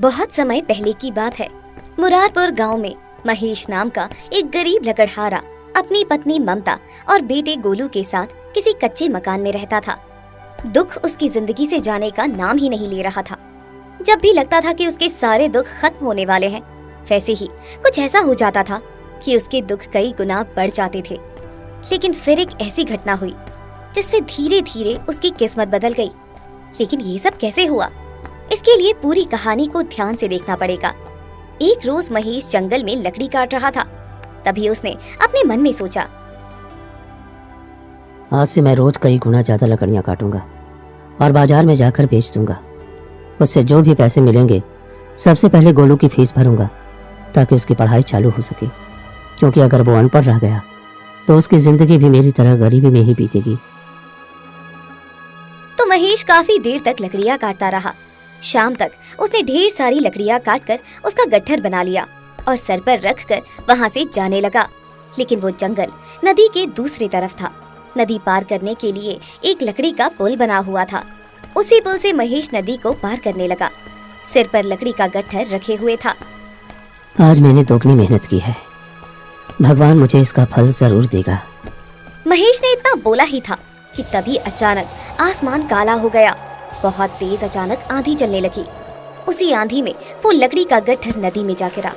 बहुत समय पहले की बात है। मुरारपुर गांव में महेश नाम का एक गरीब लकड़हारा अपनी पत्नी ममता और बेटे गोलू के साथ किसी कच्चे मकान में रहता था। दुख उसकी जिंदगी से जाने का नाम ही नहीं ले रहा था। जब भी लगता था कि उसके सारे दुख खत्म होने वाले हैं, वैसे ही कुछ ऐसा हो जाता था कि उसके दुख कई गुना बढ़ जाते थे। लेकिन फिर एक ऐसी घटना हुई जिससे धीरे धीरे उसकी किस्मत बदल गई। लेकिन ये सब कैसे हुआ, इसके लिए पूरी कहानी को ध्यान से देखना पड़ेगा। एक रोज महेश जंगल में लकड़ी काट रहा था। तभी उसने अपने मन में सोचा, आज से मैं रोज कई गुना ज्यादा लकड़ियां काटूंगा और बाजार में जाकर बेच दूंगा। उससे जो भी पैसे मिलेंगे सबसे पहले गोलू की फीस भरूंगा ताकि उसकी पढ़ाई चालू हो सके, क्योंकि अगर वो अनपढ़ रह गया तो उसकी जिंदगी भी मेरी तरह गरीबी में ही बीतेगी। तो महेश काफी देर तक लकड़ियां काटता रहा। शाम तक उसने ढेर सारी लकड़ियां काटकर उसका गट्ठर बना लिया और सर पर रखकर वहां से जाने लगा। लेकिन वो जंगल नदी के दूसरी तरफ था। नदी पार करने के लिए एक लकड़ी का पुल बना हुआ था। उसी पुल से महेश नदी को पार करने लगा। सिर पर लकड़ी का गट्ठर रखे हुए था। आज मैंने दोगुनी मेहनत की है, भगवान मुझे इसका फल जरूर देगा। महेश ने इतना बोला ही था कि तभी अचानक आसमान काला हो गया। बहुत तेज अचानक आंधी चलने लगी। उसी आंधी में वो लकड़ी का गट्ठर नदी में जा गिरा।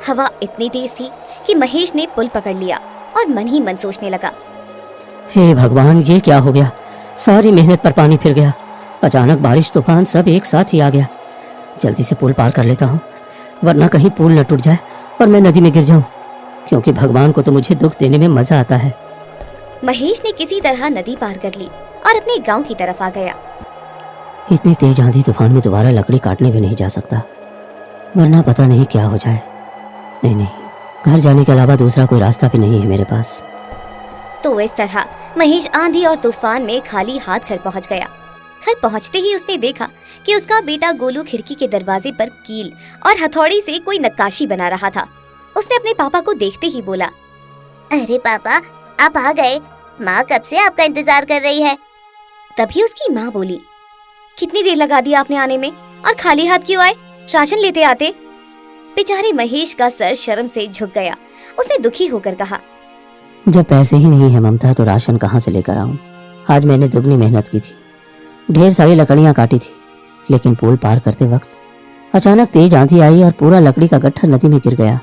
हवा इतनी तेज थी कि महेश ने पुल पकड़ लिया और मन ही मन सोचने लगा, हे भगवान, ये क्या हो गया? सारी मेहनत पर पानी फिर गया। अचानक बारिश तूफान सब एक साथ ही आ गया। जल्दी से पुल पार कर लेता हूँ, वरना कहीं पुल न टूट जाए और मैं नदी में गिर जाऊं, क्योंकि भगवान को तो मुझे दुख देने में मजा आता है। महेश ने किसी तरह नदी पार कर ली और अपने गांव की तरफ आ गया। इतनी तेज आंधी तूफान में दोबारा लकड़ी काटने भी नहीं जा सकता, वरना पता नहीं क्या हो जाए। नहीं, घर जाने के अलावा दूसरा कोई रास्ता भी नहीं है मेरे पास। तो इस तरह महेश आंधी और तूफान में खाली हाथ घर पहुंच गया। घर पहुंचते ही उसने देखा कि उसका बेटा गोलू खिड़की के दरवाजे पर कील और हथौड़ी से कोई नक्काशी बना रहा था। उसने अपने पापा को देखते ही बोला, अरे पापा, आप आ गए। माँ कब से आपका इंतजार कर रही है। तभी उसकी माँ बोली, कितनी देर लगा दी आपने आने में, और खाली हाथ क्यों आए? राशन लेते आते। बेचारे महेश का सर शर्म से झुक गया। उसने दुखी होकर कहा, जब पैसे ही नहीं है ममता, तो राशन कहाँ से लेकर आऊं? आज मैंने दुगनी मेहनत की थी, ढेर सारी लकड़ियां काटी थी, लेकिन पुल पार करते वक्त अचानक तेज आंधी आई और पूरा लकड़ी का गट्ठर नदी में गिर गया।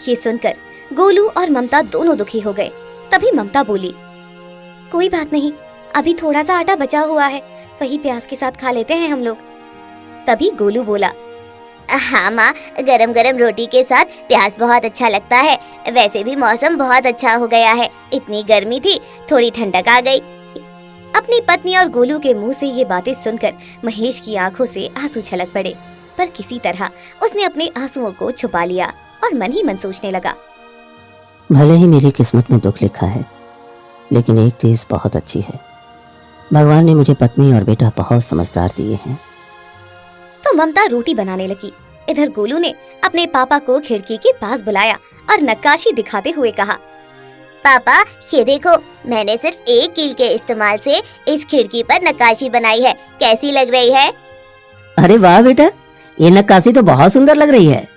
ये सुनकर गोलू और ममता दोनों दुखी हो गए। तभी ममता बोली, कोई बात नहीं, अभी थोड़ा सा आटा बचा हुआ है, वही प्याज के साथ खा लेते हैं हम लोग। तभी गोलू बोला, हाँ माँ, गरम गरम रोटी के साथ प्याज बहुत अच्छा लगता है। वैसे भी मौसम बहुत अच्छा हो गया है, इतनी गर्मी थी, थोड़ी ठंडक आ गई। अपनी पत्नी और गोलू के मुंह से ये बातें सुनकर महेश की आंखों से आंसू छलक पड़े, पर किसी तरह उसने अपने आंसुओं को छुपा लिया और मन ही मन सोचने लगा, भले ही मेरी किस्मत में दुख लिखा है, लेकिन एक चीज बहुत अच्छी है, भगवान ने मुझे पत्नी और बेटा बहुत समझदार दिए हैं। तो ममता रोटी बनाने लगी। इधर गोलू ने अपने पापा को खिड़की के पास बुलाया और नक्काशी दिखाते हुए कहा, पापा, ये देखो, मैंने सिर्फ एक कील के इस्तेमाल से इस खिड़की पर नक्काशी बनाई है। कैसी लग रही है? अरे वाह बेटा, ये नक्काशी तो बहुत सुंदर लग रही है।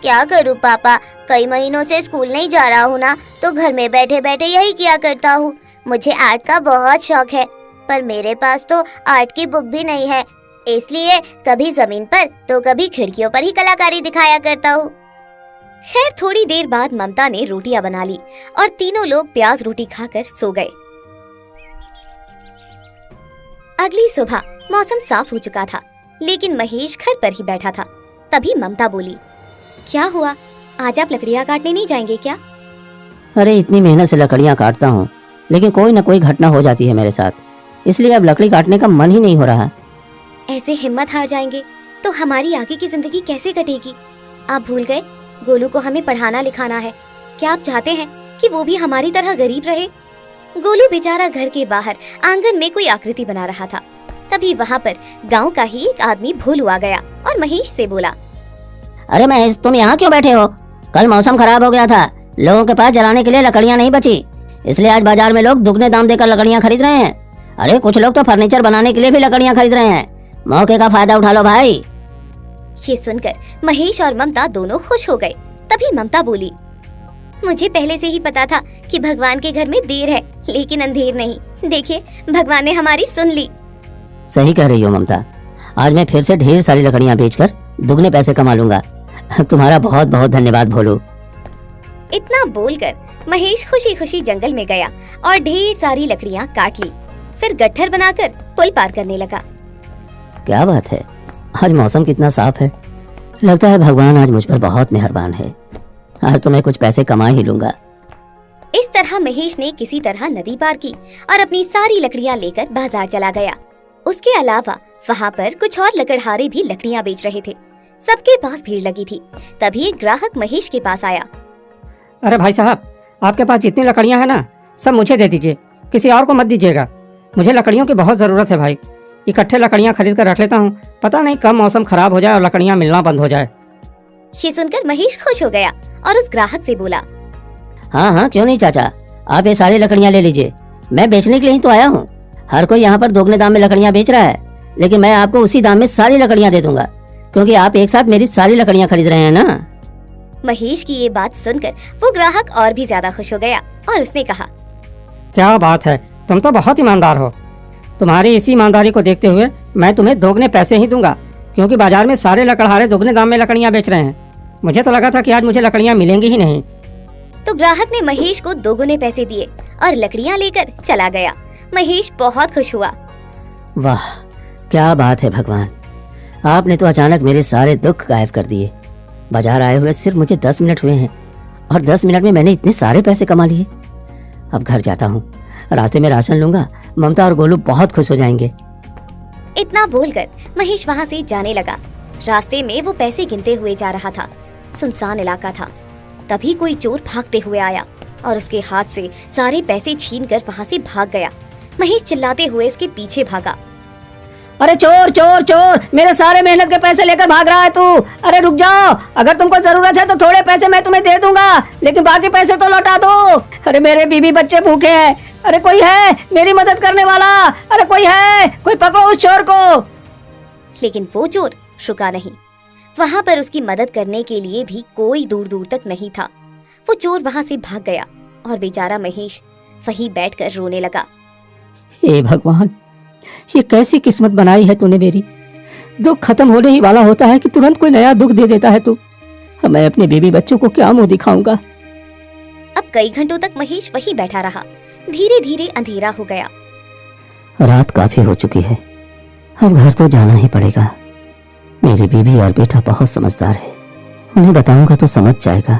क्या करूँ पापा, कई महीनों से स्कूल नहीं जा रहा हूँ ना, तो घर में बैठे बैठे यही किया करता हूँ। मुझे आर्ट का बहुत शौक है, पर मेरे पास तो आर्ट की बुक भी नहीं है, इसलिए कभी जमीन पर तो कभी खिड़कियों पर ही कलाकारी दिखाया करता हूँ। खैर, थोड़ी देर बाद ममता ने रोटियां बना ली और तीनों लोग प्याज रोटी खाकर सो गए। अगली सुबह मौसम साफ हो चुका था, लेकिन महेश घर पर ही बैठा था। तभी ममता बोली, क्या हुआ, आज आप लकड़ियां काटने नहीं जाएंगे क्या? अरे इतनी मेहनत से लकड़ियां काटता हूँ, लेकिन कोई न कोई घटना हो जाती है मेरे साथ, इसलिए अब लकड़ी काटने का मन ही नहीं हो रहा। ऐसे हिम्मत हार जाएंगे तो हमारी आगे की जिंदगी कैसे कटेगी? आप भूल गए गोलू को हमें पढ़ाना लिखाना है। क्या आप चाहते हैं कि वो भी हमारी तरह गरीब रहे? गोलू बेचारा घर के बाहर आंगन में कोई आकृति बना रहा था। तभी वहाँ पर गांव का ही एक आदमी भोलू आ गया और महेश से बोला, अरे महेश, तुम यहाँ क्यों बैठे हो? कल मौसम खराब हो गया था, लोगों के पास जलाने के लिए लकड़ियाँ नहीं बची, इसलिए आज बाजार में लोग दुगने दाम देकर लकड़ियाँ खरीद रहे हैं। अरे कुछ लोग तो फर्नीचर बनाने के लिए भी लकड़ियाँ खरीद रहे हैं। मौके का फायदा उठा लो भाई। ये सुनकर महेश और ममता दोनों खुश हो गए। तभी ममता बोली, मुझे पहले से ही पता था कि भगवान के घर में देर है लेकिन अंधेर नहीं। देखिए, भगवान ने हमारी सुन ली। सही कह रही हो ममता, आज मैं फिर से ढेर सारी लकड़ियां बेचकर दुगने पैसे कमा लूंगा। तुम्हारा बहुत बहुत धन्यवाद भोलू। इतना बोलकर महेश खुशी खुशी जंगल में गया और ढेर सारी लकड़ियां काट ली। फिर गट्ठर बनाकर पुल पार करने लगा। क्या बात है, आज मौसम कितना साफ है। लगता है भगवान आज मुझ पर बहुत मेहरबान है। आज तो मैं कुछ पैसे कमा ही लूंगा। इस तरह महेश ने किसी तरह नदी पार की और अपनी सारी लकड़ियां लेकर बाजार चला गया। उसके अलावा वहाँ पर कुछ और लकड़हारे भी लकड़ियां बेच रहे थे। सबके पास भीड़ लगी थी। तभी एक ग्राहक महेश के पास आया। अरे भाई साहब, आपके पास जितनी लकड़ियां हैं ना, सब मुझे दे दीजिए, किसी और को मत दीजिएगा। मुझे लकड़ियों की बहुत ज़रूरत है भाई। इकट्ठे लकड़ियां खरीद कर रख लेता हूँ, पता नहीं कब मौसम खराब हो जाए और लकड़ियां मिलना बंद हो जाए। ये सुनकर महेश खुश हो गया और उस ग्राहक से बोला, हाँ हाँ, क्यों नहीं चाचा, आप ये सारी लकड़ियां ले लीजिए। मैं बेचने के लिए ही तो आया हूँ। हर कोई यहाँ पर दोगुने दाम में लकड़ियां बेच रहा है, लेकिन मैं आपको उसी दाम में सारी लकड़ियां दे दूंगा, क्योंकि आप एक साथ मेरी सारी लकड़ियां खरीद रहे हैं ना। महेश की ये बात सुनकर वो ग्राहक और भी ज्यादा खुश हो गया और उसने कहा, क्या बात है, तुम तो बहुत ईमानदार हो। तुम्हारी इसी ईमानदारी को देखते हुए मैं तुम्हें दोगुने पैसे ही दूंगा, क्योंकि बाजार में सारे लकड़हारे दोगुने दाम में लकड़ियां बेच रहे हैं। मुझे तो लगा था कि आज मुझे लकड़ियां मिलेंगी ही नहीं। तो ग्राहक ने महेश को दोगुने पैसे दिए और लकड़ियां लेकर चला गया। महेश बहुत खुश हुआ। वाह, क्या बात है भगवान, आपने तो अचानक मेरे सारे दुख गायब कर दिए। बाजार आए हुए सिर्फ मुझे 10 मिनट हुए हैं और 10 मिनट में मैंने इतने सारे पैसे कमा लिए। अब घर जाता हूँ, रास्ते में राशन लूंगा। ममता और गोलू बहुत खुश हो जाएंगे। इतना बोलकर महेश वहाँ से जाने लगा। रास्ते में वो पैसे गिनते हुए जा रहा था। सुनसान इलाका था। तभी कोई चोर भागते हुए आया और उसके हाथ से सारे पैसे छीनकर वहाँ से भाग गया। महेश चिल्लाते हुए इसके पीछे भागा। अरे चोर चोर चोर, मेरे सारे मेहनत के पैसे लेकर भाग रहा है तू। अरे रुक जाओ, अगर तुमको जरूरत है तो थोड़े पैसे मैं तुम्हें दे दूंगा, लेकिन बाकी पैसे तो लौटा दो। अरे मेरे बीवी बच्चे भूखे हैं। अरे कोई है मेरी मदद करने वाला? अरे कोई है, कोई पकड़ो उस चोर को। लेकिन वो चोर रुका नहीं। वहाँ पर उसकी मदद करने के लिए भी कोई दूर दूर तक नहीं था। वो चोर वहाँ से भाग गया और बेचारा महेश वहीं बैठकर रोने लगा। हे भगवान, ये कैसी किस्मत बनाई है तूने मेरी। दुख खत्म होने ही वाला होता है कि तुरंत कोई नया दुख दे देता है तू। मैं अपने बेबी बच्चों को क्या मुंह दिखाऊंगा। अब कई घंटों तक महेश वहीं बैठा रहा। धीरे धीरे अंधेरा हो गया। रात काफी हो चुकी है, अब घर तो जाना ही पड़ेगा। मेरी बीवी और बेटा बहुत समझदार है, उन्हें बताऊंगा तो समझ जाएगा।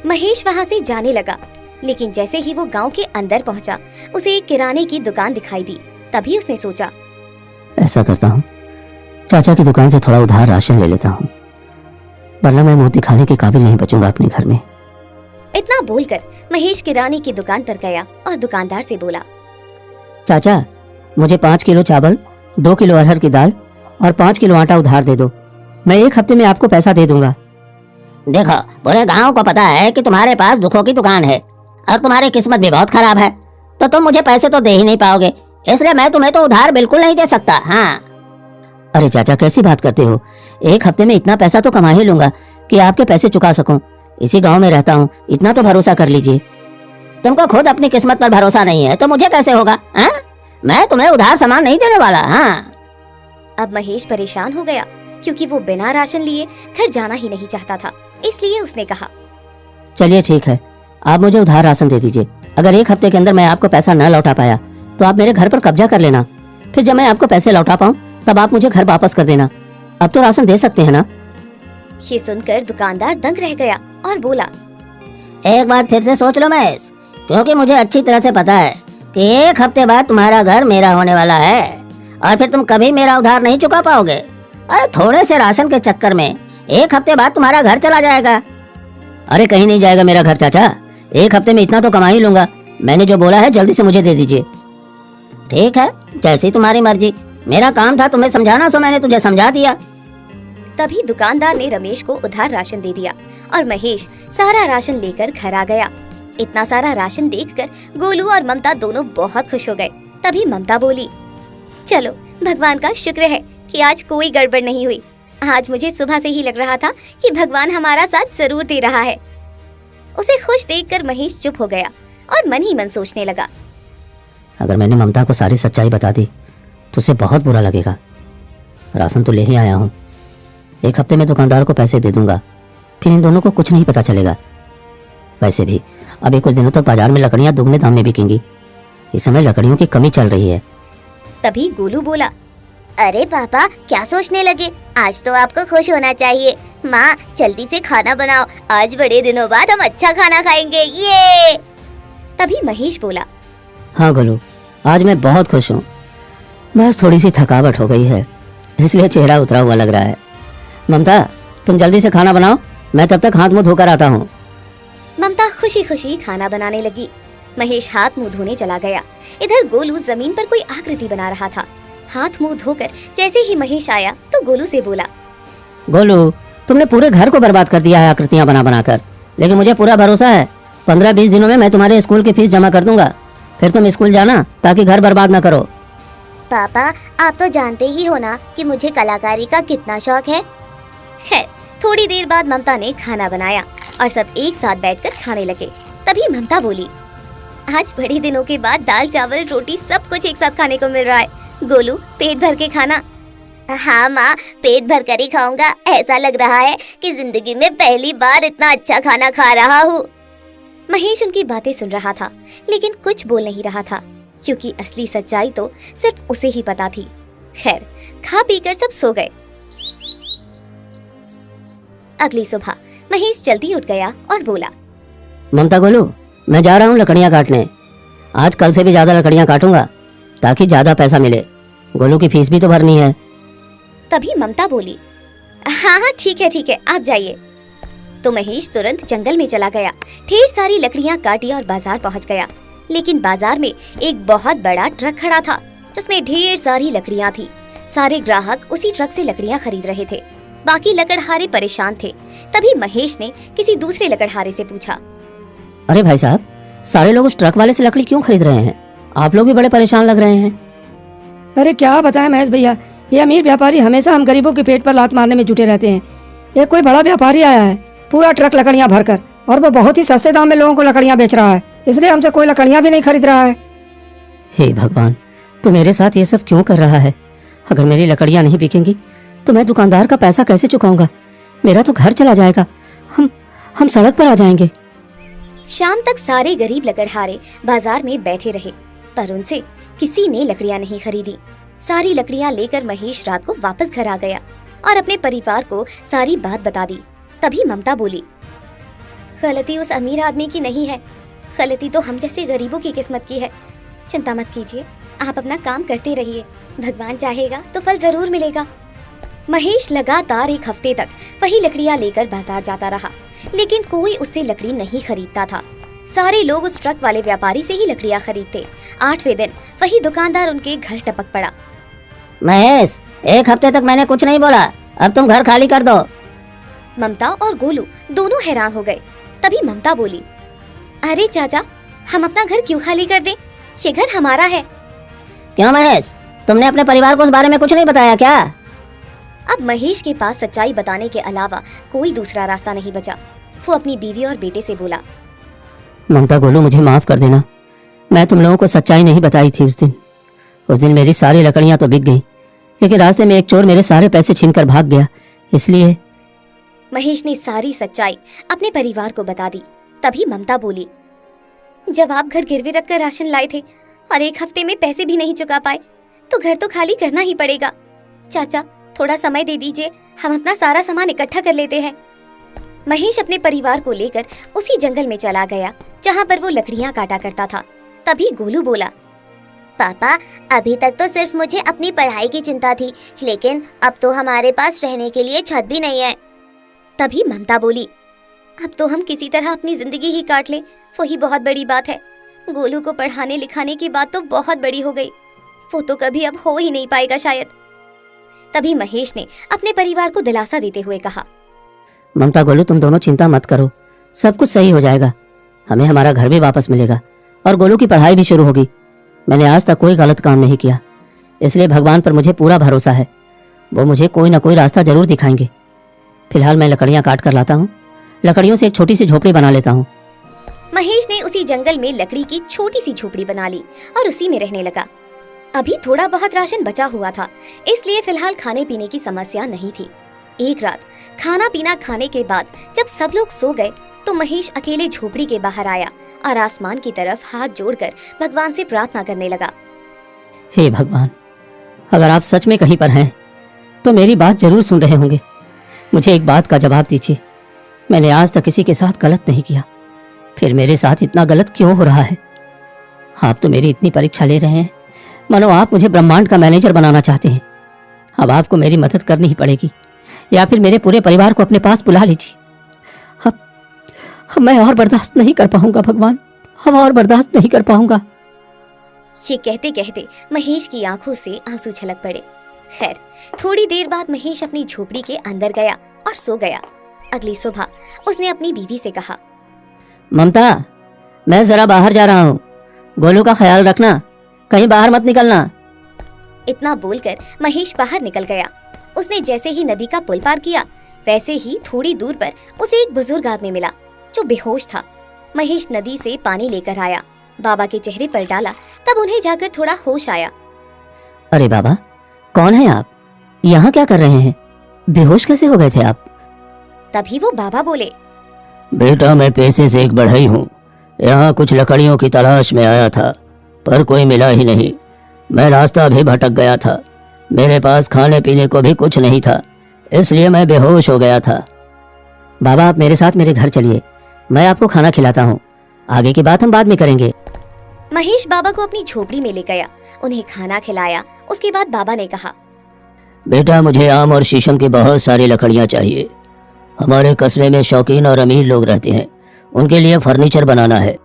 महेश वहाँ से जाने लगा, लेकिन जैसे ही वो गांव के अंदर पहुंचा, उसे एक किराने की दुकान दिखाई दी। तभी उसने सोचा, ऐसा करता हूँ, चाचा की दुकान से थोड़ा उधार राशन ले लेता हूँ, वरना मैं मुंह दिखाने के काबिल नहीं बचूंगा अपने घर में। इतना बोलकर महेश किराने की दुकान पर गया और दुकानदार से बोला, चाचा, मुझे 5 किलो चावल, 2 किलो अरहर की दाल और 5 किलो आटा उधार दे दो। मैं 1 हफ्ते में आपको पैसा दे दूंगा। देखो, पूरे गांव को पता है कि तुम्हारे पास दुखों की दुकान है और तुम्हारी किस्मत भी बहुत खराब है, तो तुम मुझे पैसे तो दे ही नहीं पाओगे, इसलिए मैं तुम्हें तो उधार बिल्कुल नहीं दे सकता। हाँ। अरे चाचा, कैसी बात करते हो? 1 हफ्ते में इतना पैसा तो कमा ही लूंगा कि आपके पैसे चुका सकूं। इसी गांव में रहता हूँ, इतना तो भरोसा कर लीजिए। तुमको खुद अपनी किस्मत पर भरोसा नहीं है तो मुझे कैसे होगा? हाँ? मैं तुम्हें उधार सामान नहीं देने वाला। हाँ। अब महेश परेशान हो गया, क्योंकि वो बिना राशन लिए घर जाना ही नहीं चाहता था। इसलिए उसने कहा, चलिए ठीक है, आप मुझे उधार राशन दे दीजिए। अगर 1 हफ्ते के अंदर मैं आपको पैसा न लौटा पाया तो आप मेरे घर पर कब्जा कर लेना। फिर जब मैं आपको पैसे लौटा पाऊँ तब आप मुझे घर वापस कर देना। अब तो राशन दे सकते हैं ना? ये सुनकर दुकानदार दंग रह गया और बोला, एक बार फिर से सोच लो महेश, क्योंकि मुझे अच्छी तरह से पता है कि 1 हफ्ते बाद तुम्हारा घर मेरा होने वाला है और फिर तुम कभी मेरा उधार नहीं चुका पाओगे। अरे थोड़े से राशन के चक्कर में 1 हफ्ते बाद तुम्हारा घर चला जाएगा। अरे कहीं नहीं जाएगा मेरा घर चाचा, 1 हफ्ते में इतना तो कमा ही लूंगा। मैंने जो बोला है जल्दी से मुझे दे दीजिए। ठीक है, जैसी तुम्हारी मर्जी। मेरा काम था तुम्हें समझाना, सो मैंने तुझे समझा दिया। तभी दुकानदार ने रमेश को उधार राशन दे दिया और महेश सारा राशन लेकर घर आ गया। इतना सारा राशन देखकर गोलू और ममता दोनों बहुत खुश हो गए। तभी ममता बोली, चलो भगवान का शुक्र है कि आज कोई गड़बड़ नहीं हुई। आज मुझे सुबह से ही लग रहा था कि भगवान हमारा साथ जरूर दे रहा है। उसे खुश देखकर महेश चुप हो गया और मन ही मन सोचने लगा। अगर मैंने ममता को सारी सच्चाई बता दी तो उसे बहुत बुरा लगेगा। राशन तो ले ही आया हूँ, 1 हफ्ते में दुकानदार को पैसे दे दूंगा, फिर इन दोनों को कुछ नहीं पता चलेगा। वैसे भी अभी कुछ दिनों तक बाजार में लकड़ियां दुगने दाम में बिकेंगी। इस समय लकड़ियों की कमी चल रही है। तभी गोलू बोला, अरे पापा क्या सोचने लगे, आज तो आपको खुश होना चाहिए। माँ जल्दी से खाना बनाओ, आज बड़े दिनों बाद हम अच्छा खाना खाएंगे। ये तभी महेश बोला, हाँ गोलू, आज मैं बहुत खुश हूँ। बस थोड़ी सी थकावट हो गई है, इसलिए चेहरा उतरा हुआ लग रहा है। ममता तुम जल्दी से खाना बनाओ, मैं तब तक हाथ मुंह धोकर आता हूँ। ममता खुशी खुशी खाना बनाने लगी। महेश हाथ मुंह धोने चला गया। इधर गोलू जमीन पर कोई आकृति बना रहा था। हाथ मुंह धोकर जैसे ही महेश आया तो गोलू से बोला, गोलू तुमने पूरे घर को बर्बाद कर दिया है आकृतियां बना बना कर, लेकिन मुझे पूरा भरोसा है 15-20 दिनों में मैं तुम्हारे स्कूल की फीस जमा कर दूंगा। फिर तुम स्कूल जाना ताकि घर बर्बाद ना करो। पापा आप तो जानते ही हो ना कि मुझे कलाकारी का कितना शौक है। खैर थोड़ी देर बाद ममता ने खाना बनाया और सब एक साथ बैठकर खाने लगे। तभी ममता बोली, आज बड़े दिनों के बाद दाल चावल रोटी सब कुछ एक साथ खाने को मिल रहा है। गोलू पेट भर के खाना। हाँ माँ, पेट भर कर ही खाऊंगा। ऐसा लग रहा है कि जिंदगी में पहली बार इतना अच्छा खाना खा रहा हूँ। महेश उनकी बातें सुन रहा था लेकिन कुछ बोल नहीं रहा था, क्योंकि असली सच्चाई तो सिर्फ उसे ही पता थी। खैर खा पीकर सब सो गए। अगली सुबह महेश जल्दी उठ गया और बोला, ममता गोलू मैं जा रहा हूँ लकड़ियाँ काटने। आज कल से भी ज्यादा लकड़ियाँ काटूंगा ताकि ज्यादा पैसा मिले। गोलू की फीस भी तो भरनी है। तभी ममता बोली, हाँ हाँ ठीक है आप जाइए। तो महेश तुरंत जंगल में चला गया। ढेर सारी लकड़ियाँ काटी और बाजार पहुँच गया। लेकिन बाजार में एक बहुत बड़ा ट्रक खड़ा था जिसमें ढेर सारी लकड़ियाँ थी। सारे ग्राहक उसी ट्रक से लकड़ियाँ खरीद रहे थे। बाकी लकड़हारे परेशान थे। तभी महेश ने किसी दूसरे लकड़हारे से पूछा, अरे भाई साहब, सारे लोग उस ट्रक वाले से लकड़ी क्यों खरीद रहे हैं? आप लोग भी बड़े परेशान लग रहे हैं। अरे क्या बताएं महेश भैया, ये अमीर व्यापारी हमेशा हम गरीबों के पेट पर लात मारने में जुटे रहते हैं। एक कोई बड़ा व्यापारी आया है पूरा ट्रक लकड़ियाँ भरकर, और वो बहुत ही सस्ते दाम में लोगों को लकड़ियाँ बेच रहा है, इसलिए हमसे कोई लकड़ियाँ भी नहीं खरीद रहा है। हे भगवान, तू मेरे साथ ये सब क्यों कर रहा है? अगर मेरी लकड़ियाँ नहीं बिकेंगी तो मैं दुकानदार का पैसा कैसे चुकाऊंगा? मेरा तो घर चला जाएगा, हम सड़क पर आ जाएंगे। शाम तक सारे गरीब लकड़हारे बाजार में बैठे रहे, पर उनसे किसी ने लकड़ियाँ नहीं खरीदी। सारी लकड़ियाँ लेकर महेश रात को वापस घर आ गया और अपने परिवार को सारी बात बता दी। तभी ममता बोली, गलती उस अमीर आदमी की नहीं है, गलती तो हम जैसे गरीबों की किस्मत की है। चिंता मत कीजिए, आप अपना काम करते रहिए, भगवान चाहेगा तो फल जरूर मिलेगा। महेश लगातार 1 हफ्ते तक वही लकड़ियाँ लेकर बाजार जाता रहा, लेकिन कोई उससे लकड़ी नहीं खरीदता था। सारे लोग उस ट्रक वाले व्यापारी से ही लकड़ियाँ खरीदते। 8वें दिन वही दुकानदार उनके घर टपक पड़ा। महेश, 1 हफ्ते तक मैंने कुछ नहीं बोला, अब तुम घर खाली कर दो। ममता और गोलू दोनों हैरान हो गए। तभी ममता बोली, अरे चाचा, हम अपना घर क्यों खाली कर दें? ये घर हमारा है। क्यों महेश, तुमने अपने परिवार को उस बारे में कुछ नहीं बताया क्या? अब महेश के पास सच्चाई बताने के अलावा कोई दूसरा रास्ता नहीं बचा। वो अपनी बीवी और बेटे से बोला, ममता गोलू, मुझे माफ कर देना, मैं तुम लोगों को सच्चाई नहीं बताई थी। उस दिन मेरी सारी लकड़ियां तो बिक गईं, लेकिन रास्ते में एक चोर मेरे सारे पैसे छीनकर भाग गया, इसलिए। महेश ने सारी सच्चाई अपने परिवार को बता दी। तभी ममता बोली, जब आप घर गिरवी रखकर राशन लाए थे और 1 हफ्ते में पैसे भी नहीं चुका पाए, तो घर तो खाली करना ही पड़ेगा। चाचा, थोड़ा समय दे दीजिए, हम अपना सारा सामान इकट्ठा कर लेते हैं। महेश अपने परिवार को लेकर उसी जंगल में चला गया जहाँ पर वो लकड़ियाँ काटा करता था। तभी गोलू बोला, पापा अभी तक तो सिर्फ मुझे अपनी पढ़ाई की चिंता थी, लेकिन अब तो हमारे पास रहने के लिए छत भी नहीं है। तभी ममता बोली, अब तो हम किसी तरह अपनी जिंदगी ही काट लें, वही बहुत बड़ी बात है। गोलू को पढ़ाने लिखाने की बात तो बहुत बड़ी हो गई, वो तो कभी अब हो ही नहीं पाएगा शायद। तभी महेश ने अपने परिवार को दिलासा देते हुए कहा, ममता गोलू, तुम दोनों चिंता मत करो, सब कुछ सही हो जाएगा। हमें हमारा घर भी वापस मिलेगा और गोलू की पढ़ाई भी शुरू होगी। मैंने आज तक कोई गलत काम नहीं किया, इसलिए भगवान पर मुझे पूरा भरोसा है। वो मुझे कोई ना कोई रास्ता जरूर दिखाएंगे। फिलहाल मैं लकड़ियां काट कर लाता हूँ, लकड़ियों से एक छोटी सी झोपड़ी बना लेता हूँ। महेश ने उसी जंगल में लकड़ी की छोटी सी झोपड़ी बना ली और उसी में रहने लगा। अभी थोड़ा बहुत राशन बचा हुआ था, इसलिए फिलहाल खाने पीने की समस्या नहीं थी। एक रात खाना पीना खाने के बाद जब सब लोग सो गए तो महेश अकेले झोपड़ी के बाहर आया और आसमान की तरफ हाथ जोड़कर भगवान से प्रार्थना करने लगा। हे भगवान, अगर आप सच में कहीं पर हैं तो मेरी बात जरूर सुन रहे होंगे। मुझे एक बात का जवाब दीजिए, मैंने आज तक किसी के साथ गलत नहीं किया, फिर मेरे साथ इतना गलत क्यों हो रहा है? आप तो मेरी इतनी परीक्षा ले रहे हैं मानो आप मुझे ब्रह्मांड का मैनेजर बनाना चाहते हैं। अब आपको मेरी मदद करनी ही पड़ेगी या फिर मेरे पूरे परिवार को अपने पास बुला लीजिए। अब मैं और बर्दाश्त नहीं कर पाऊंगा भगवान, अब और बर्दाश्त नहीं कर पाऊंगा। ये कहते कहते महेश की आंखों से आंसू छलक पड़े। खैर थोड़ी देर बाद महेश अपनी झोपड़ी के अंदर गया और सो गया। अगली सुबह उसने अपनी बीवी से कहा, ममता, मैं जरा बाहर जा रहा हूँ, गोलू का ख्याल रखना, कहीं बाहर मत निकलना। इतना बोलकर महेश बाहर निकल गया। उसने जैसे ही नदी का पुल पार किया वैसे ही थोड़ी दूर पर उसे एक बुजुर्ग आदमी मिला जो बेहोश था। महेश नदी से पानी लेकर आया, बाबा के चेहरे पर डाला, तब उन्हें जाकर थोड़ा होश आया। अरे बाबा, कौन है आप? यहाँ क्या कर रहे हैं? बेहोश कैसे हो गए थे आप? तभी वो बाबा बोले, बेटा, मैं पैसे से एक बढ़ई हूँ, यहाँ कुछ लकड़ियों की तलाश में आया था पर कोई मिला ही नहीं। मैं रास्ता भी भटक गया था, मेरे पास खाने पीने को भी कुछ नहीं था, इसलिए मैं बेहोश हो गया था। बाबा, आप मेरे साथ मेरे घर चलिए, मैं आपको खाना खिलाता हूँ, आगे की बात हम बाद में करेंगे। महेश बाबा को अपनी झोपड़ी में ले गया, उन्हें खाना खिलाया। उसके बाद बाबा ने कहा, बेटा, मुझे आम और शीशम की बहुत सारी लकड़ियाँ चाहिए। हमारे कस्बे में शौकीन और अमीर लोग रहते हैं, उनके लिए फर्नीचर बनाना है।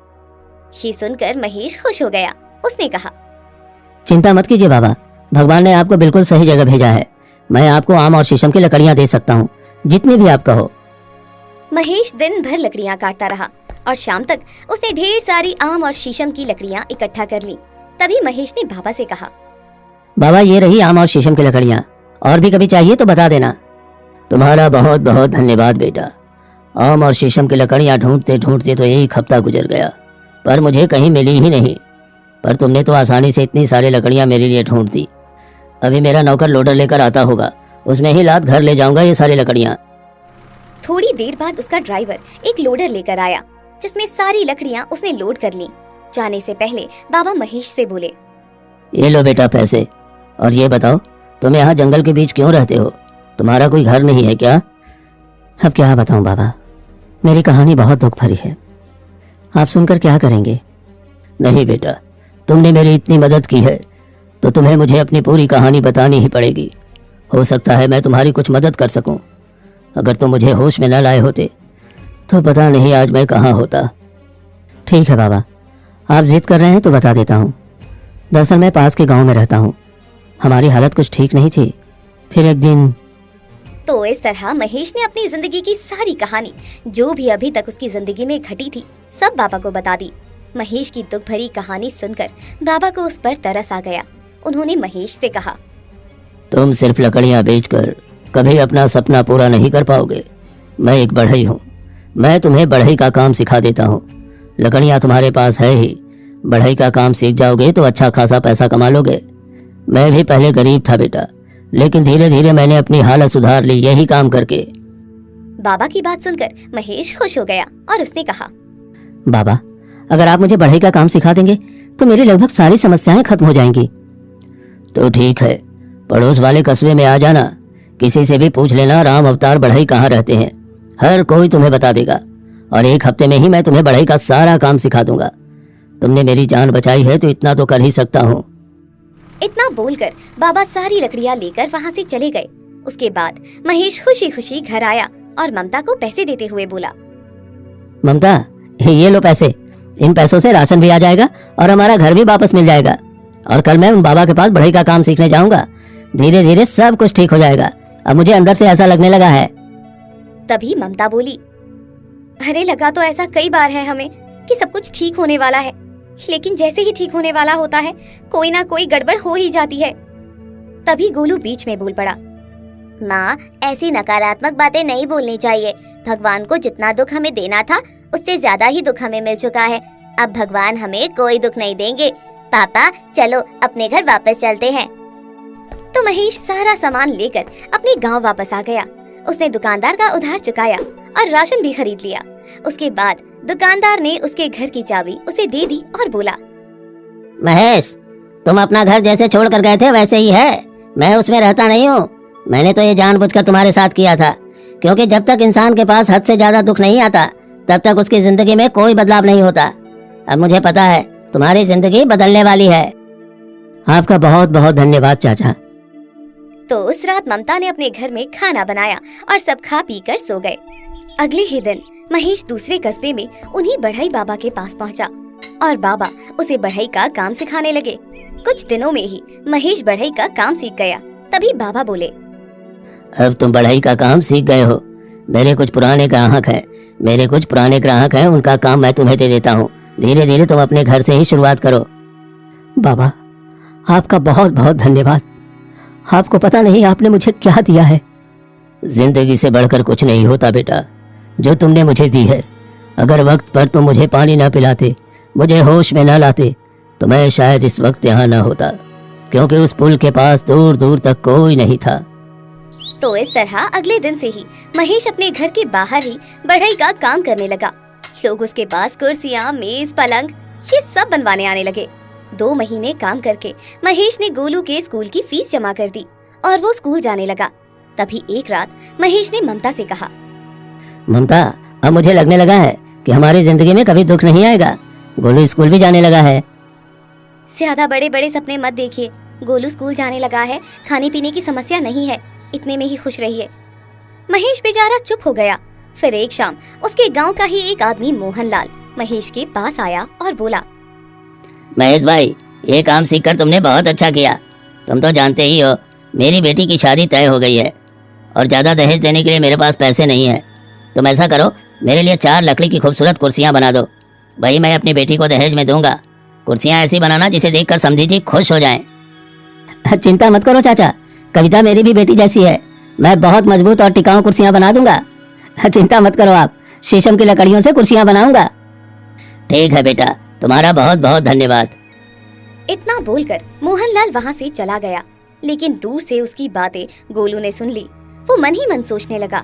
ये सुनकर महेश खुश हो गया। उसने कहा, चिंता मत कीजिए बाबा, भगवान ने आपको बिल्कुल सही जगह भेजा है। मैं आपको आम और शीशम की लकड़ियाँ दे सकता हूँ, जितनी भी आप कहो। महेश दिन भर लकड़ियाँ काटता रहा और शाम तक उसने ढेर सारी आम और शीशम की लकड़ियाँ इकट्ठा कर ली। तभी महेश ने बाबा से कहा, बाबा, ये रही आम और शीशम की लकड़ियाँ, और भी कभी चाहिए तो बता देना। तुम्हारा बहुत बहुत धन्यवाद बेटा। आम और शीशम की लकड़ियाँ ढूंढते ढूंढते तो एक हफ्ता गुजर गया, पर मुझे कहीं मिली ही नहीं। पर तुमने तो आसानी से इतनी सारी लकड़ियाँ मेरे लिए ढूंढ दी। अभी मेरा नौकर लोडर लेकर आता होगा, उसमें ही लाद घर ले जाऊंगा ये सारी लकड़ियाँ। थोड़ी देर बाद उसका ड्राइवर एक लोडर लेकर आया, जिसमें सारी लकड़ियाँ उसने लोड कर ली। जाने से पहले बाबा महेश से बोले, ये लो बेटा पैसे, और ये बताओ तुम यहाँ जंगल के बीच क्यों रहते हो? तुम्हारा कोई घर नहीं है क्या? अब क्या बताऊं बाबा, मेरी कहानी बहुत दुख भरी है। आप सुनकर क्या करेंगे? नहीं बेटा, तुमने मेरी इतनी मदद की है तो तुम्हें मुझे अपनी पूरी कहानी बतानी ही पड़ेगी। हो सकता है मैं तुम्हारी कुछ मदद कर सकूं। अगर तुम मुझे होश में न लाए होते तो पता नहीं आज मैं कहाँ होता। ठीक है बाबा, आप जिद कर रहे हैं तो बता देता हूँ। दरअसल मैं पास के गांव में रहता हूँ, हमारी हालत कुछ ठीक नहीं थी। फिर एक दिन। तो इस तरह महेश ने अपनी जिंदगी की सारी कहानी, जो भी अभी तक उसकी जिंदगी में घटी थी, सब बाबा को बता दी। महेश की दुख भरी कहानी सुनकर बाबा को उस पर तरस आ गया। उन्होंने महेश से कहा, तुम सिर्फ लकड़ियां बेचकर कभी अपना सपना पूरा नहीं कर पाओगे। मैं एक बढ़ई हूँ, मैं तुम्हें बढ़ई का काम सिखा देता हूँ। लकड़ियां तुम्हारे पास है ही, बढ़ई का काम सीख जाओगे तो अच्छा खासा पैसा कमा लोगे। मैं भी पहले गरीब था बेटा, लेकिन धीरे धीरे मैंने अपनी हालत सुधार ली यही काम करके। बाबा की बात सुनकर महेश खुश हो गया और उसने कहा, बाबा, अगर आप मुझे बढ़ई का काम सिखा देंगे तो मेरी लगभग सारी समस्याएं खत्म हो जाएंगी। तो ठीक है, पड़ोस वाले कस्बे में आ जाना, किसी से भी पूछ लेना राम अवतार बढ़ई कहाँ रहते हैं, हर कोई तुम्हें बता देगा। और एक हफ्ते में ही मैं तुम्हें बढ़ई का सारा काम सिखा दूंगा। तुमने मेरी जान बचाई है तो इतना तो कर ही सकता हूँ। इतना बोलकर बाबा सारी लकड़ियां लेकर वहां से चले गए। उसके बाद महेश खुशी खुशी घर आया और ममता को पैसे देते हुए बोला, ममता, ये लो पैसे, इन पैसों से राशन भी आ जाएगा और हमारा घर भी वापस मिल जाएगा। और कल मैं उन बाबा के पास बढ़ई का काम सीखने जाऊंगा। धीरे धीरे सब कुछ ठीक हो जाएगा। अब मुझे अंदर से ऐसा लगने लगा है। तभी ममता बोली, अरे लगा तो ऐसा कई बार है हमें कि सब कुछ ठीक होने वाला है, लेकिन जैसे ही ठीक होने वाला होता है कोई ना कोई गड़बड़ हो ही जाती है। तभी गोलू बीच में बोल पड़ा, माँ, ऐसी नकारात्मक बातें नहीं बोलनी चाहिए। भगवान को जितना दुख हमें देना था उससे ज्यादा ही दुख हमें मिल चुका है। अब भगवान हमें कोई दुख नहीं देंगे। पापा चलो अपने घर वापस चलते हैं। तो महेश सारा सामान लेकर अपने गांव वापस आ गया। उसने दुकानदार का उधार चुकाया और राशन भी खरीद लिया। उसके बाद दुकानदार ने उसके घर की चाबी उसे दे दी और बोला, महेश, तुम अपना घर जैसे छोड़ कर गए थे वैसे ही है। मैं उसमें रहता नहीं हूँ। मैंने तो ये जानबूझकर तुम्हारे साथ किया था, क्योंकि जब तक इंसान के पास हद से ज्यादा दुख नहीं आता तब तक उसकी जिंदगी में कोई बदलाव नहीं होता। अब मुझे पता है तुम्हारी जिंदगी बदलने वाली है। आपका बहुत बहुत धन्यवाद चाचा। तो उस रात ममता ने अपने घर में खाना बनाया और सब खा पी कर सो गए। अगले ही दिन महेश दूसरे कस्बे में उन्हीं बढ़ई बाबा के पास पहुंचा और बाबा उसे बढ़ई का काम सिखाने लगे। कुछ दिनों में ही महेश बढ़ई का काम सीख गया। तभी बाबा बोले, अब तुम बढ़ई का काम सीख गए हो। मेरे कुछ पुराने ग्राहक हैं, उनका काम मैं तुम्हें दे देता हूँ। धीरे धीरे तुम अपने घर से ही शुरुआत करो। बाबा, आपका बहुत बहुत धन्यवाद। आपको पता नहीं आपने मुझे क्या दिया है। जिंदगी से बढ़कर कुछ नहीं होता बेटा, जो तुमने मुझे दी है। अगर वक्त पर तुम मुझे पानी न पिलाते, मुझे होश में न लाते, तो मैं शायद इस वक्त यहाँ न होता, क्योंकि उस पुल के पास दूर दूर तक कोई नहीं था। तो इस तरह अगले दिन से ही महेश अपने घर के बाहर ही बढ़ई का काम करने लगा। लोग उसके पास कुर्सियां, मेज, पलंग ये सब बनवाने आने लगे। 2 महीने काम करके महेश ने गोलू के स्कूल की फीस जमा कर दी और वो स्कूल जाने लगा। तभी एक रात महेश ने ममता से कहा, ममता, अब मुझे लगने लगा है कि हमारी जिंदगी में कभी दुख नहीं आएगा। गोलू स्कूल भी जाने लगा है। ज्यादा बड़े बड़े सपने मत देखिए। गोलू स्कूल जाने लगा है, खाने पीने की समस्या नहीं है, इतने में ही खुश रहिए। महेश बेचारा चुप हो गया। फिर एक शाम उसके गांव का ही एक आदमी मोहनलाल महेश के पास आया और बोला, महेश भाई, ये काम सीखकर तुमने बहुत अच्छा किया। तुम तो जानते ही हो मेरी बेटी की शादी तय हो गई है और ज्यादा दहेज देने के लिए मेरे पास पैसे नहीं है। तुम ऐसा करो, मेरे लिए 4 लकड़ी की खूबसूरत कुर्सियां बना दो। वही मैं अपनी बेटी को दहेज में दूंगा। कुर्सियां ऐसी बनाना जिसे देखकर समधी जी खुश हो जाएं। चिंता मत करो चाचा, कविता मेरी भी बेटी जैसी है। मैं बहुत मजबूत और टिकाऊ कुर्सियां बना दूंगा। चिंता मत करो आप, शीशम की लकड़ियों से कुर्सियां बनाऊंगा। ठीक है बेटा, तुम्हारा बहुत बहुत धन्यवाद। इतना बोलकर मोहनलाल वहाँ से चला गया। लेकिन दूर से उसकी बातें गोलू ने सुन ली। वो मन ही मन सोचने लगा,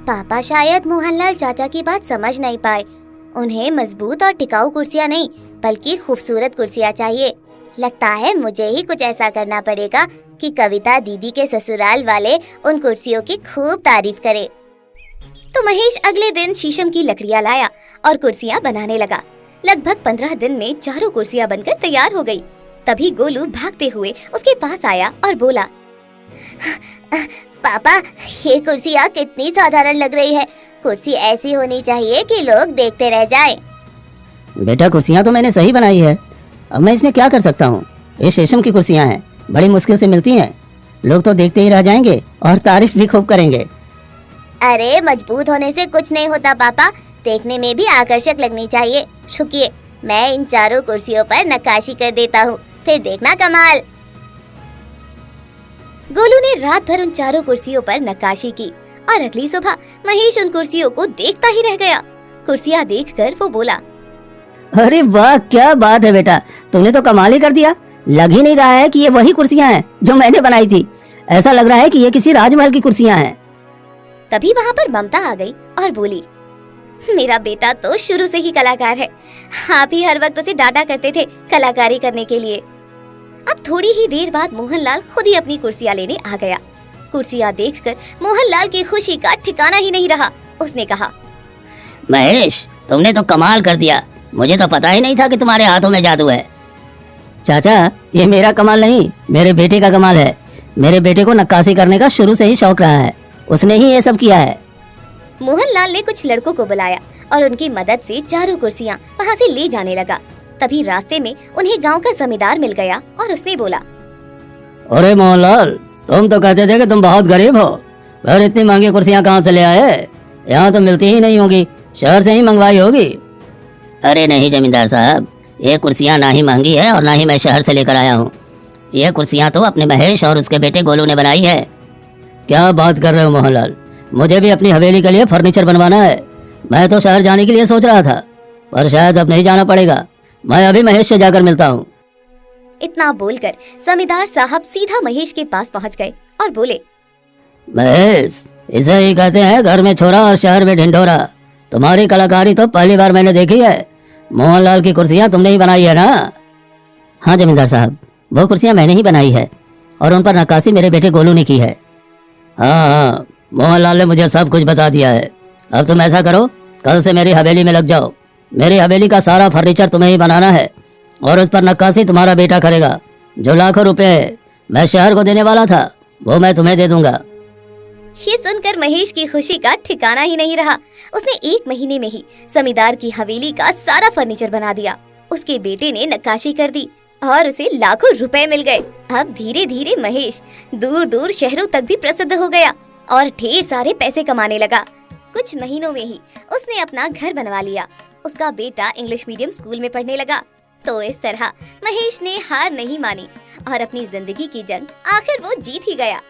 पापा शायद मोहनलाल चाचा की बात समझ नहीं पाए। उन्हें मजबूत और टिकाऊ कुर्सियां नहीं बल्कि खूबसूरत कुर्सियां चाहिए। लगता है मुझे ही कुछ ऐसा करना पड़ेगा कि कविता दीदी के ससुराल वाले उन कुर्सियों की खूब तारीफ करे। तो महेश अगले दिन शीशम की लकड़ियां लाया और कुर्सियां बनाने लगा। लगभग 15 दिन में चारों कुर्सियां बनकर तैयार हो गई। तभी गोलू भागते हुए उसके पास आया और बोला, पापा, ये कुर्सियाँ कितनी साधारण लग रही है। कुर्सी ऐसी होनी चाहिए कि लोग देखते रह जाएं। बेटा, कुर्सियां तो मैंने सही बनाई है। अब मैं इसमें क्या कर सकता हूँ? ये शीशम की कुर्सियां हैं, बड़ी मुश्किल से मिलती हैं। लोग तो देखते ही रह जाएंगे और तारीफ भी खूब करेंगे। अरे, मजबूत होने से कुछ नहीं होता पापा, देखने में भी आकर्षक लगनी चाहिए। रुकिए, मैं इन चारों कुर्सियों पर नक्काशी कर देता हूँ, फिर देखना कमाल। गोलू ने रात भर उन चारों कुर्सियों पर नक्काशी की और अगली सुबह महेश उन कुर्सियों को देखता ही रह गया। कुर्सियां देखकर वो बोला, अरे वाह, क्या बात है बेटा, तुमने तो कमाल ही कर दिया। लग ही नहीं रहा है कि ये वही कुर्सियां हैं जो मैंने बनाई थी। ऐसा लग रहा है कि ये किसी राजमहल की कुर्सियां हैं। तभी वहाँ पर ममता आ गई और बोली, मेरा बेटा तो शुरू से ही कलाकार है। आप ही हर वक्त उसे डांटा करते थे कलाकारी करने के लिए। अब थोड़ी ही देर बाद मोहनलाल खुद ही अपनी कुर्सियां लेने आ गया। कुर्सियां देखकर मोहनलाल की खुशी का ठिकाना ही नहीं रहा। उसने कहा, महेश, तुमने तो कमाल कर दिया। मुझे तो पता ही नहीं था कि तुम्हारे हाथों में जादू है। चाचा, ये मेरा कमाल नहीं, मेरे बेटे का कमाल है। मेरे बेटे को नक्काशी करने का शुरू से ही शौक रहा है, उसने ही ये सब किया है। मोहनलाल ने कुछ लड़कों को बुलाया और उनकी मदद से चारों कुर्सियां वहाँ से ले जाने लगा। तभी रास्ते में उन्हें गांव का जमींदार मिल गया और उसने बोला, अरे मोहनलाल, तुम तो कहते थे कि तुम बहुत गरीब हो, पर इतनी महंगी कुर्सियां कहाँ से ले आए? यहाँ तो मिलती ही नहीं होगी, शहर से ही मंगवाई होगी। अरे नहीं जमींदार साहब, ये कुर्सियां ना ही महंगी है और ना ही मैं शहर से लेकर आया हूँ। ये कुर्सियां तो अपने महेश और उसके बेटे गोलू ने बनाई है। क्या बात कर रहे हो मोहनलाल, मुझे भी अपनी हवेली के लिए फर्नीचर बनवाना है। मैं तो शहर जाने के लिए सोच रहा था, पर शायद अब नहीं जाना पड़ेगा। मैं अभी महेश से जाकर मिलता हूँ। इतना बोलकर जमींदार साहब सीधा महेश के पास पहुंच गए और बोले, महेश, इसे ही कहते हैं घर में छोरा और शहर में ढिंढोरा। तुम्हारी कलाकारी तो पहली बार मैंने देखी है। मोहनलाल की कुर्सियां तुमने ही बनाई है ना? हाँ जमींदार साहब, वो कुर्सियां मैंने ही बनाई है और उन पर नक्काशी मेरे बेटे गोलू ने की है। हाँ, मोहनलाल ने मुझे सब कुछ बता दिया है। अब तुम ऐसा करो, कल से मेरी हवेली में लग जाओ। मेरी हवेली का सारा फर्नीचर तुम्हें ही बनाना है और उस पर नक्काशी तुम्हारा बेटा करेगा। जो लाखों रुपए मैं शहर को देने वाला था, वो मैं तुम्हें दे दूंगा। ये सुनकर महेश की खुशी का ठिकाना ही नहीं रहा। उसने 1 महीने में ही जमींदार की हवेली का सारा फर्नीचर बना दिया। उसके बेटे ने नक्काशी कर दी और उसे लाखों रुपए मिल गए। अब धीरे धीरे महेश दूर दूर शहरों तक भी प्रसिद्ध हो गया और ढेर सारे पैसे कमाने लगा। कुछ महीनों में ही उसने अपना घर बनवा लिया। उसका बेटा इंग्लिश मीडियम स्कूल में पढ़ने लगा। तो इस तरह महेश ने हार नहीं मानी और अपनी जिंदगी की जंग आखिर वो जीत ही गया।